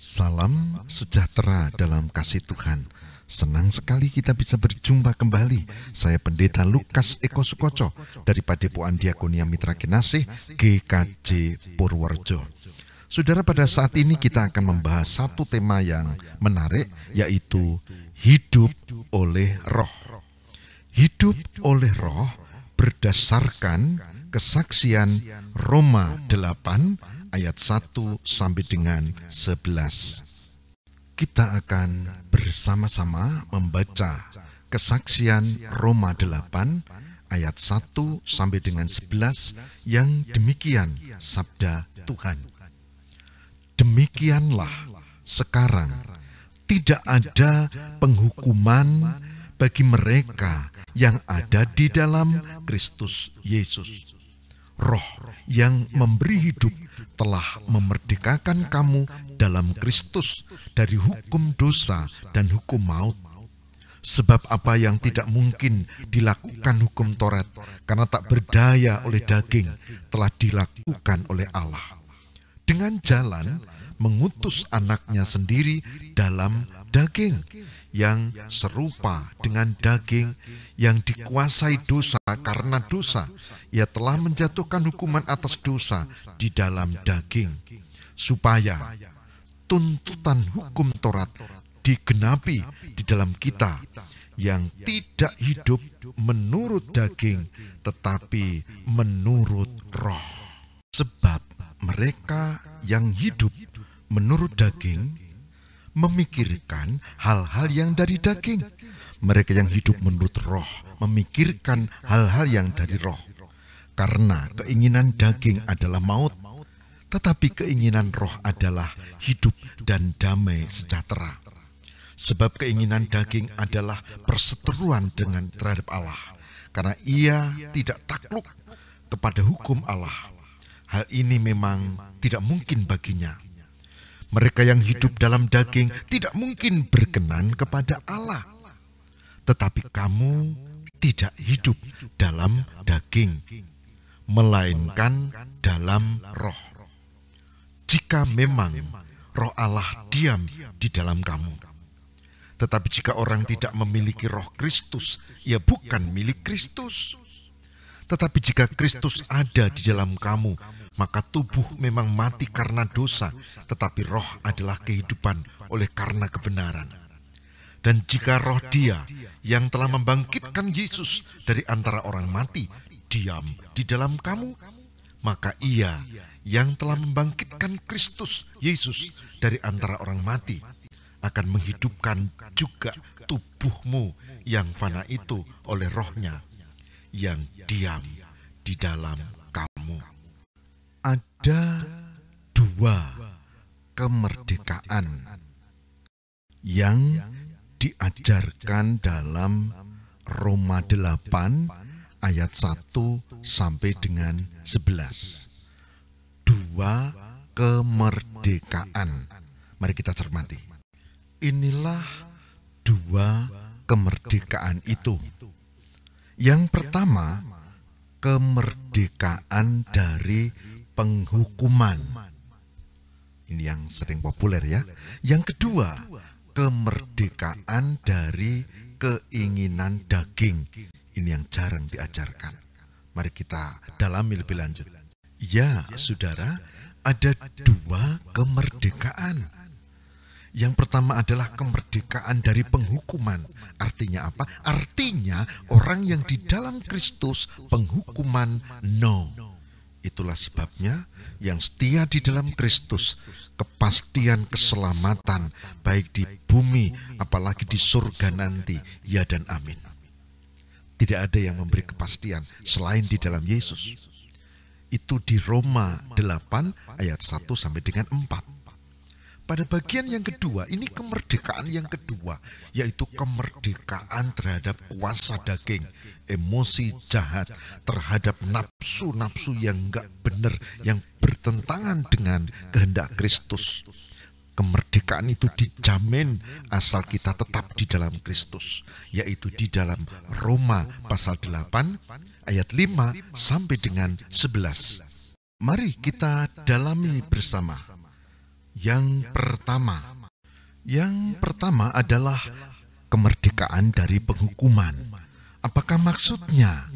Salam sejahtera dalam kasih Tuhan. Senang sekali kita bisa berjumpa kembali. Saya Pendeta Lukas Eko Sukoco dari Padepokan Diakonia Mitra Kinasih GKJ Purworejo. Saudara, pada saat ini kita akan membahas satu tema yang menarik, yaitu hidup oleh roh. Hidup oleh roh berdasarkan kesaksian Roma 8 ayat 1 sampai dengan 11. Kita akan bersama-sama membaca kesaksian Roma 8 ayat 1 sampai dengan 11 yang demikian sabda Tuhan. Demikianlah sekarang tidak ada penghukuman bagi mereka yang ada di dalam Kristus Yesus. Roh yang memberi hidup telah memerdekakan kamu dalam Kristus dari hukum dosa dan hukum maut. Sebab apa yang tidak mungkin dilakukan hukum Taurat karena tak berdaya oleh daging telah dilakukan oleh Allah. Dengan jalan mengutus anaknya sendiri dalam daging yang serupa dengan daging yang dikuasai dosa karena dosa. Ia telah menjatuhkan hukuman atas dosa di dalam daging, supaya tuntutan hukum Taurat digenapi di dalam kita yang tidak hidup menurut daging tetapi menurut roh. Sebab mereka yang hidup menurut daging memikirkan hal-hal yang dari daging. Mereka yang hidup menurut roh memikirkan hal-hal yang dari roh. Karena keinginan daging adalah maut, tetapi keinginan roh adalah hidup dan damai sejahtera. Sebab keinginan daging adalah perseteruan terhadap Allah, karena ia tidak takluk kepada hukum Allah. Hal ini memang tidak mungkin baginya. Mereka yang hidup dalam daging tidak mungkin berkenan kepada Allah. Tetapi kamu tidak hidup dalam daging, melainkan dalam roh. Jika memang roh Allah diam di dalam kamu. Tetapi jika orang tidak memiliki roh Kristus, ia bukan milik Kristus. Tetapi jika Kristus ada di dalam kamu, maka tubuh memang mati karena dosa, tetapi roh adalah kehidupan oleh karena kebenaran. Dan jika roh Dia yang telah membangkitkan Yesus dari antara orang mati diam di dalam kamu, maka Ia yang telah membangkitkan Kristus Yesus dari antara orang mati akan menghidupkan juga tubuhmu yang fana itu oleh rohnya yang diam di dalam kamu. Ada dua kemerdekaan yang diajarkan dalam Roma 8 ayat 1 sampai dengan 11. Dua kemerdekaan. Mari kita cermati. Inilah dua kemerdekaan itu. Yang pertama, kemerdekaan dari penghukuman. Ini yang sering populer ya. Yang kedua, kemerdekaan dari keinginan daging. Ini yang jarang diajarkan. Mari kita dalami lebih lanjut. Ya, saudara, ada dua kemerdekaan. Yang pertama adalah kemerdekaan dari penghukuman. Artinya apa? Artinya orang yang di dalam Kristus penghukuman no. Itulah sebabnya yang setia di dalam Kristus, kepastian keselamatan baik di bumi apalagi di surga nanti, ya dan amin. Tidak ada yang memberi kepastian selain di dalam Yesus. Itu di Roma 8 ayat 1 sampai dengan 4. Pada bagian yang kedua, ini kemerdekaan yang kedua, yaitu kemerdekaan terhadap kuasa daging, emosi jahat, terhadap nafsu-nafsu yang enggak benar, yang bertentangan dengan kehendak Kristus. Kemerdekaan itu dijamin asal kita tetap di dalam Kristus, yaitu di dalam Roma pasal 8 ayat 5 sampai dengan 11. Mari kita dalami bersama. Yang pertama adalah kemerdekaan dari penghukuman. Apakah maksudnya?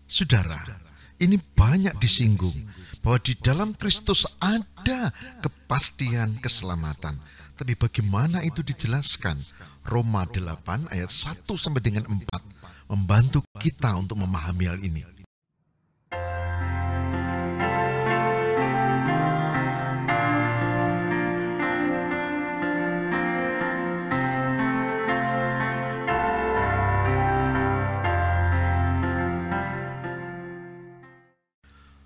Saudara, ini banyak disinggung bahwa di dalam Kristus ada kepastian keselamatan. Tapi bagaimana itu dijelaskan? Roma 8 ayat 1 sampai dengan 4 membantu kita untuk memahami hal ini.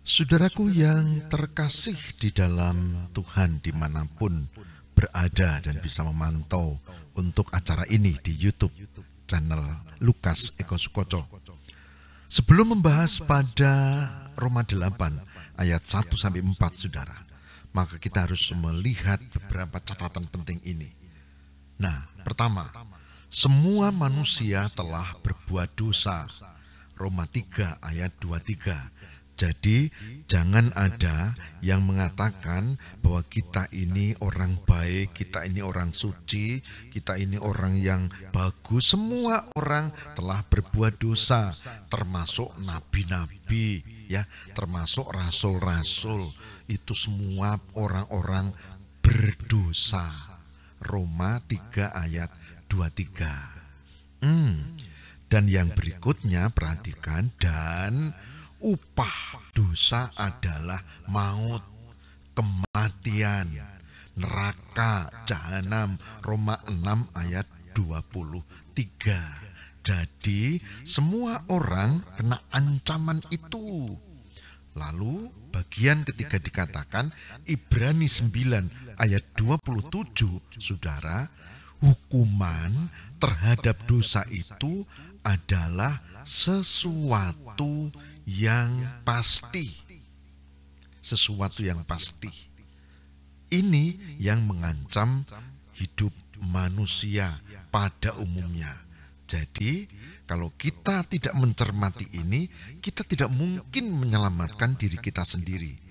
Saudaraku yang terkasih di dalam Tuhan dimanapun berada dan bisa memantau untuk acara ini di YouTube channel Lukas Eko Sukoco. Sebelum membahas pada Roma 8 ayat 1 sampai 4 saudara, maka kita harus melihat beberapa catatan penting ini. Nah, pertama, semua manusia telah berbuat dosa. Roma 3 ayat 23. Jadi jangan ada yang mengatakan bahwa kita ini orang baik, kita ini orang suci, kita ini orang yang bagus. Semua orang telah berbuat dosa, termasuk nabi-nabi, ya, termasuk rasul-rasul. Itu semua orang-orang berdosa. Roma 3 ayat 23. Dan yang berikutnya perhatikan, dan upah dosa adalah maut, kematian, neraka, jahanam. Roma 6 ayat 23. Jadi semua orang kena ancaman itu. Lalu bagian ketiga dikatakan Ibrani 9 ayat 27, saudara, hukuman terhadap dosa itu adalah sesuatu yang pasti. Sesuatu yang pasti. Ini yang mengancam hidup manusia pada umumnya. Jadi, kalau kita tidak mencermati ini, kita tidak mungkin menyelamatkan diri kita sendiri.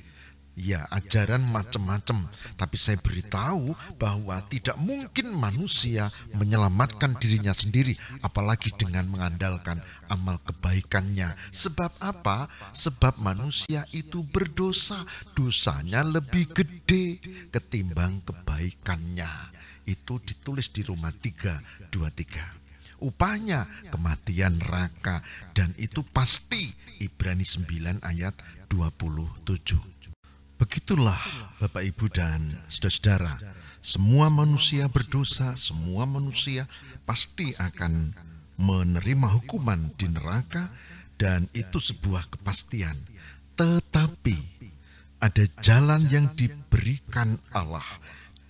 Ya, ajaran macam-macam, tapi saya beritahu bahwa tidak mungkin manusia menyelamatkan dirinya sendiri, apalagi dengan mengandalkan amal kebaikannya. Sebab apa? Sebab manusia itu berdosa, dosanya lebih gede ketimbang kebaikannya. Itu ditulis di Roma 3:23. Upahnya kematian, neraka, dan itu pasti. Ibrani 9 ayat 27. Begitulah Bapak Ibu dan saudara-saudara, semua manusia berdosa, semua manusia pasti akan menerima hukuman di neraka, dan itu sebuah kepastian. Tetapi ada jalan yang diberikan Allah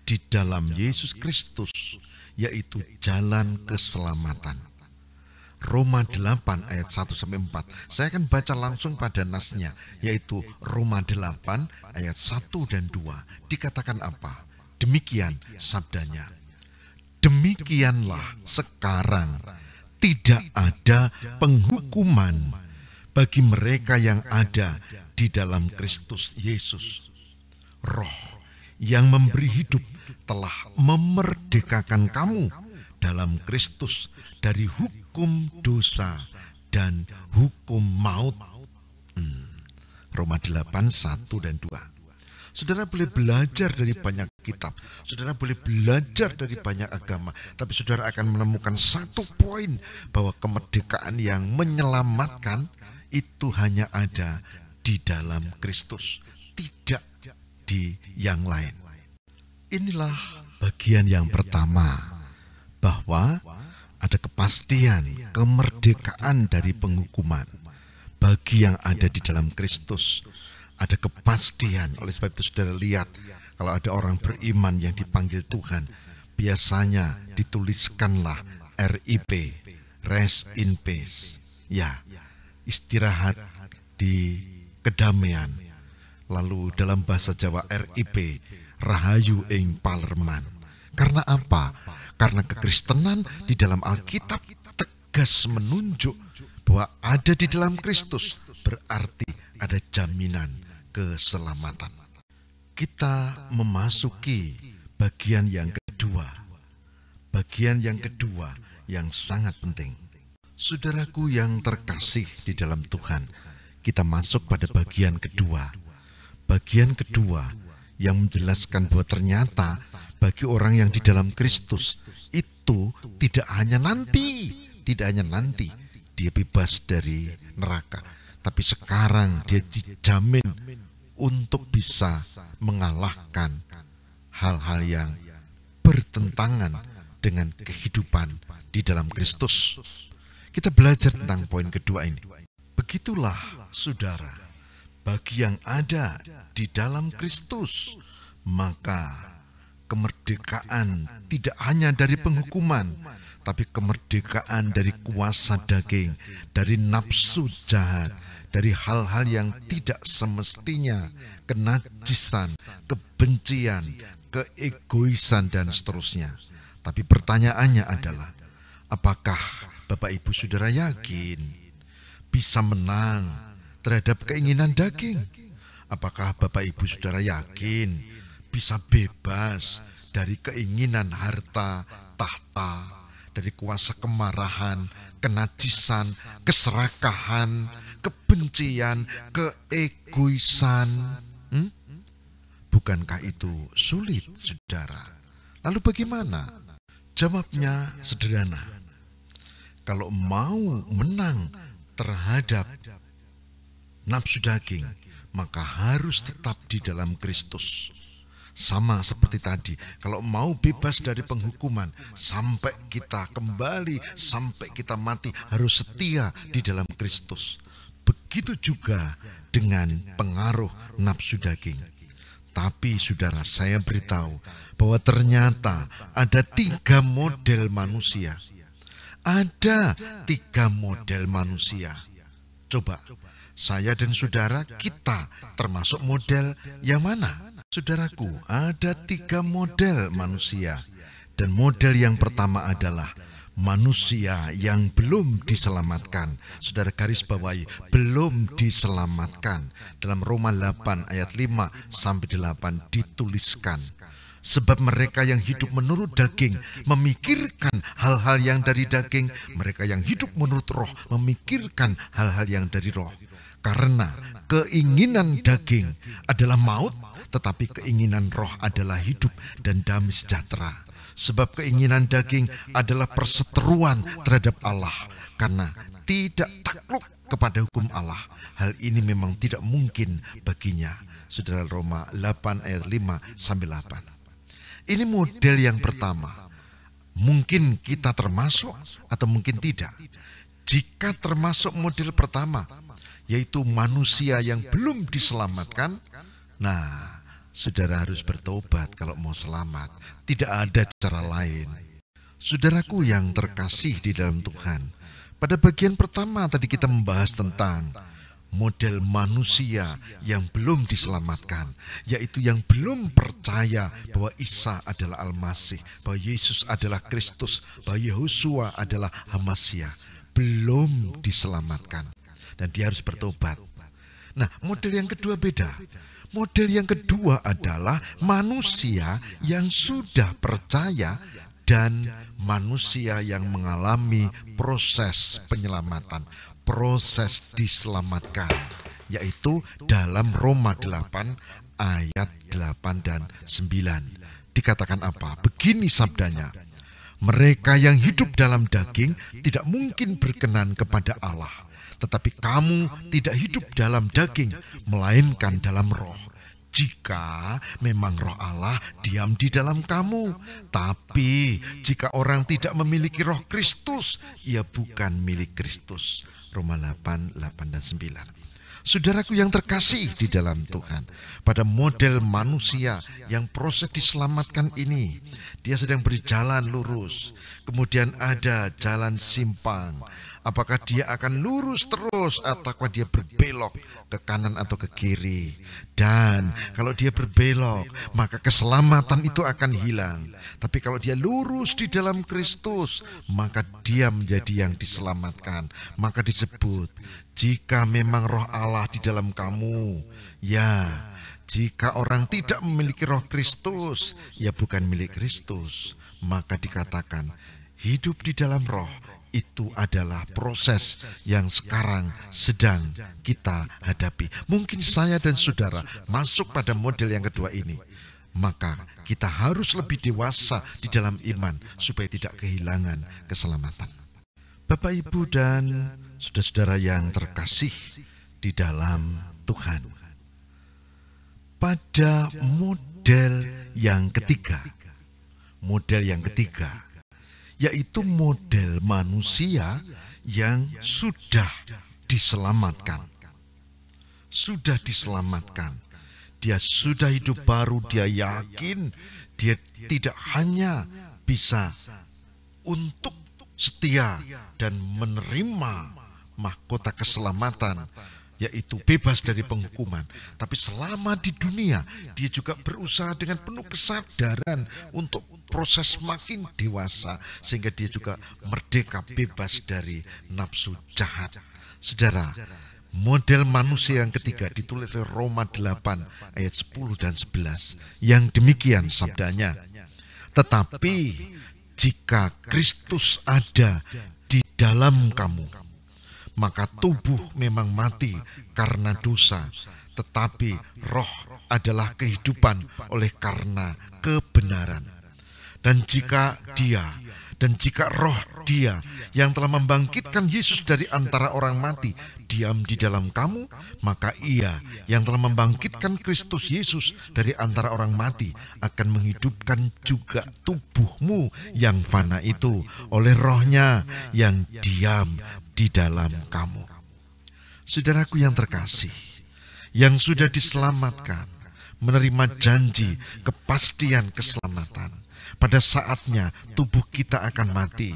di dalam Yesus Kristus, yaitu jalan keselamatan. Roma 8 ayat 1 sampai 4. Saya akan baca langsung pada nasnya, yaitu Roma 8 ayat 1 dan 2. Dikatakan apa? Demikian sabdanya. Demikianlah sekarang tidak ada penghukuman bagi mereka yang ada di dalam Kristus Yesus. Roh yang memberi hidup telah memerdekakan kamu dalam Kristus dari hukum dosa dan hukum maut. Roma 8, 1 dan 2. Saudara boleh belajar dari banyak kitab, saudara boleh belajar dari banyak agama, tapi saudara akan menemukan satu poin, bahwa kemerdekaan yang menyelamatkan itu hanya ada di dalam Kristus, tidak di yang lain. Inilah bagian yang pertama, bahwa ada kepastian kemerdekaan dari penghukuman bagi yang ada di dalam Kristus. Ada kepastian. Oleh sebab itu saudara lihat, kalau ada orang beriman yang dipanggil Tuhan, biasanya dituliskanlah RIP, Rest in Peace. Ya, istirahat di kedamaian. Lalu dalam bahasa Jawa RIP, Rahayu ing Palerman. Karena apa? Karena kekristenan di dalam Alkitab tegas menunjuk bahwa ada di dalam Kristus berarti ada jaminan keselamatan. kita memasuki bagian yang kedua. Bagian yang kedua yang sangat penting. Saudaraku yang terkasih di dalam Tuhan, kita masuk pada bagian kedua. Bagian kedua yang menjelaskan bahwa ternyata bagi orang yang di dalam Kristus itu tidak hanya nanti dia bebas dari neraka, tapi sekarang dia dijamin untuk bisa mengalahkan hal-hal yang bertentangan dengan kehidupan di dalam Kristus. Kita belajar tentang poin kedua ini. Begitulah saudara, bagi yang ada di dalam Kristus, maka kemerdekaan tidak hanya dari penghukuman, tapi kemerdekaan dari kuasa daging, dari nafsu jahat, dari hal-hal yang tidak semestinya, kenajisan, kebencian, keegoisan, dan seterusnya. Tapi pertanyaannya adalah, apakah Bapak Ibu Saudara yakin bisa menang terhadap keinginan daging? Apakah Bapak Ibu Saudara yakin bisa bebas dari keinginan harta, tahta, dari kuasa kemarahan, kenajisan, keserakahan, kebencian, keegoisan? Bukankah itu sulit, saudara? Lalu bagaimana? Jawabnya sederhana. Kalau mau menang terhadap nafsu daging, maka harus tetap di dalam Kristus. Sama seperti tadi, kalau mau bebas dari penghukuman, sampai kita kembali, sampai kita mati, harus setia di dalam Kristus. Begitu juga dengan pengaruh nafsu daging. Tapi saudara, saya beritahu bahwa ternyata ada 3 model manusia. Ada 3 model manusia. Coba, saya dan saudara, kita termasuk model yang mana? Saudaraku, ada 3 model manusia. Dan model yang pertama adalah manusia yang belum diselamatkan. Saudara garis bawahi, belum diselamatkan. Dalam Roma 8 ayat 5 sampai 8 dituliskan, sebab mereka yang hidup menurut daging memikirkan hal-hal yang dari daging, mereka yang hidup menurut roh memikirkan hal-hal yang dari roh. Karena keinginan daging adalah maut, tetapi keinginan roh adalah hidup dan damai sejahtera. Sebab keinginan daging adalah perseteruan terhadap Allah, karena tidak takluk kepada hukum Allah. Hal ini memang tidak mungkin baginya. Saudara, Roma 8 ayat 5 sampai 8. Ini model yang pertama. Mungkin kita termasuk atau mungkin tidak. Jika termasuk model pertama, yaitu manusia yang belum diselamatkan, nah, saudara harus bertobat kalau mau selamat. Tidak ada cara lain. Saudaraku yang terkasih di dalam Tuhan, pada bagian pertama tadi kita membahas tentang model manusia yang belum diselamatkan, yaitu yang belum percaya bahwa Isa adalah Al-Masih, bahwa Yesus adalah Kristus, bahwa Yehosua adalah Hamasya. Belum diselamatkan, dan dia harus bertobat. Nah, model yang kedua beda. Model yang kedua adalah manusia yang sudah percaya dan manusia yang mengalami proses penyelamatan, proses diselamatkan, yaitu dalam Roma 8 ayat 8 dan 9. Dikatakan apa? Begini sabdanya, mereka yang hidup dalam daging tidak mungkin berkenan kepada Allah. Tetapi kamu tidak hidup dalam daging, melainkan dalam roh. Jika memang roh Allah diam di dalam kamu. Tapi jika orang tidak memiliki roh Kristus, ia bukan milik Kristus. Roma 8 dan 9. Saudaraku yang terkasih di dalam Tuhan, pada model manusia yang proses diselamatkan ini, dia sedang berjalan lurus. Kemudian ada jalan simpang. Apakah dia akan lurus terus ataukah dia berbelok ke kanan atau ke kiri? Dan kalau dia berbelok, maka keselamatan itu akan hilang. Tapi kalau dia lurus di dalam Kristus, maka dia menjadi yang diselamatkan. Maka disebut, jika memang roh Allah di dalam kamu, ya, Jika orang tidak memiliki roh Kristus, ya bukan milik Kristus. Maka dikatakan hidup di dalam roh itu adalah proses yang sekarang sedang kita hadapi. Mungkin saya dan saudara masuk pada model yang kedua ini. Maka kita harus lebih dewasa di dalam iman supaya tidak kehilangan keselamatan. Bapak, Ibu, dan saudara-saudara yang terkasih di dalam Tuhan. Pada model yang ketiga, yaitu model manusia yang sudah diselamatkan. Dia sudah hidup baru, dia yakin dia tidak hanya bisa untuk setia dan menerima mahkota keselamatan, yaitu bebas dari penghukuman. Tapi selama di dunia, dia juga berusaha dengan penuh kesadaran untuk proses makin dewasa, sehingga dia juga merdeka bebas dari nafsu jahat. Saudara, model manusia yang ketiga ditulis oleh Roma 8 ayat 10 dan 11. Yang demikian sabdanya, tetapi jika Kristus ada di dalam kamu, maka tubuh memang mati karena dosa, tetapi roh adalah kehidupan oleh karena kebenaran. Dan jika roh dia yang telah membangkitkan Yesus dari antara orang mati diam di dalam kamu, maka ia yang telah membangkitkan Kristus Yesus dari antara orang mati akan menghidupkan juga tubuhmu yang fana itu oleh rohnya yang diam di dalam kamu. Saudaraku yang terkasih, yang sudah diselamatkan, menerima janji kepastian keselamatan, pada saatnya tubuh kita akan mati.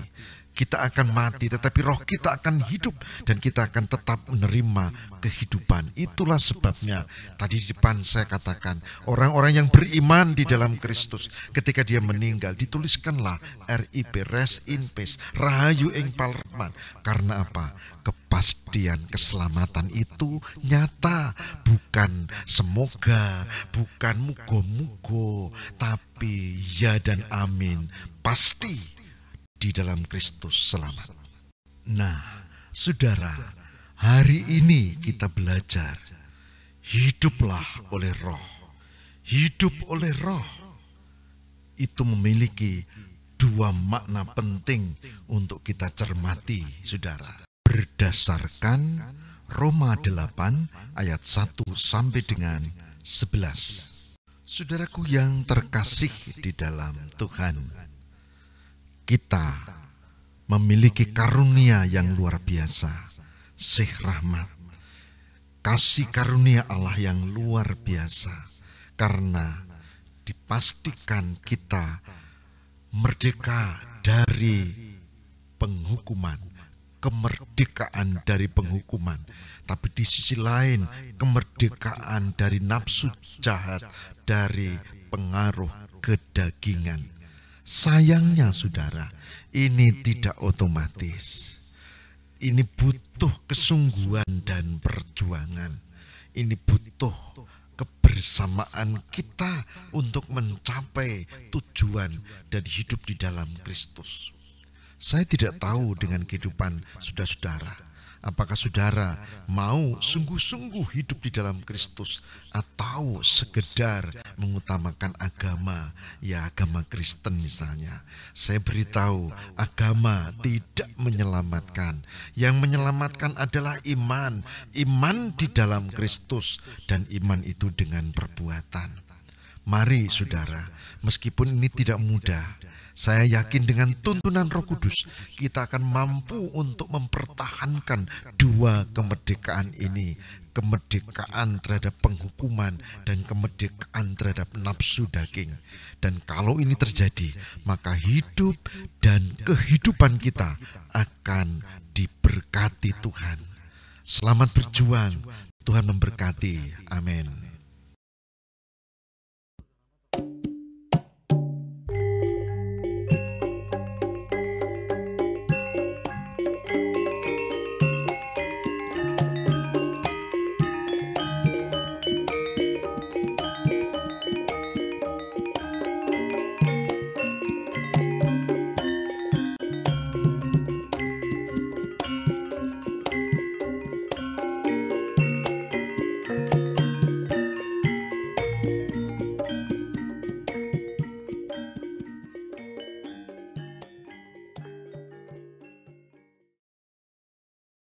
Kita akan mati, tetapi roh kita akan hidup dan kita akan tetap menerima kehidupan. Itulah sebabnya tadi di depan saya katakan, orang-orang yang beriman di dalam Kristus ketika dia meninggal dituliskanlah RIP, rest in peace, rahayu ing palerman. Karena apa? Kepastian keselamatan itu nyata, bukan semoga, bukan mugo-mugo, tapi ya dan amin, pasti di dalam Kristus selamat. Nah, saudara, hari ini kita belajar hiduplah oleh roh. Hidup oleh roh itu memiliki dua makna penting untuk kita cermati, saudara. Berdasarkan Roma 8 ayat 1 sampai dengan 11. Saudaraku yang terkasih di dalam Tuhan, kita memiliki karunia yang luar biasa, sih rahmat, kasih karunia Allah yang luar biasa, karena dipastikan kita merdeka dari penghukuman, kemerdekaan dari penghukuman, tapi di sisi lain kemerdekaan dari nafsu jahat, dari pengaruh kedagingan. Sayangnya saudara, ini tidak otomatis. Ini butuh kesungguhan dan perjuangan. Ini butuh kebersamaan kita untuk mencapai tujuan dan hidup di dalam Kristus. Saya tidak tahu dengan kehidupan saudara-saudara. Apakah saudara mau sungguh-sungguh hidup di dalam Kristus atau sekedar mengutamakan agama, ya agama Kristen misalnya. Saya beritahu, agama tidak menyelamatkan. Yang menyelamatkan adalah iman. Iman di dalam Kristus, dan iman itu dengan perbuatan. Mari saudara, meskipun ini tidak mudah, saya yakin dengan tuntunan Roh Kudus kita akan mampu untuk mempertahankan dua kemerdekaan ini. Kemerdekaan terhadap penghukuman dan kemerdekaan terhadap nafsu daging. Dan kalau ini terjadi, maka hidup dan kehidupan kita akan diberkati Tuhan. Selamat berjuang, Tuhan memberkati. Amin.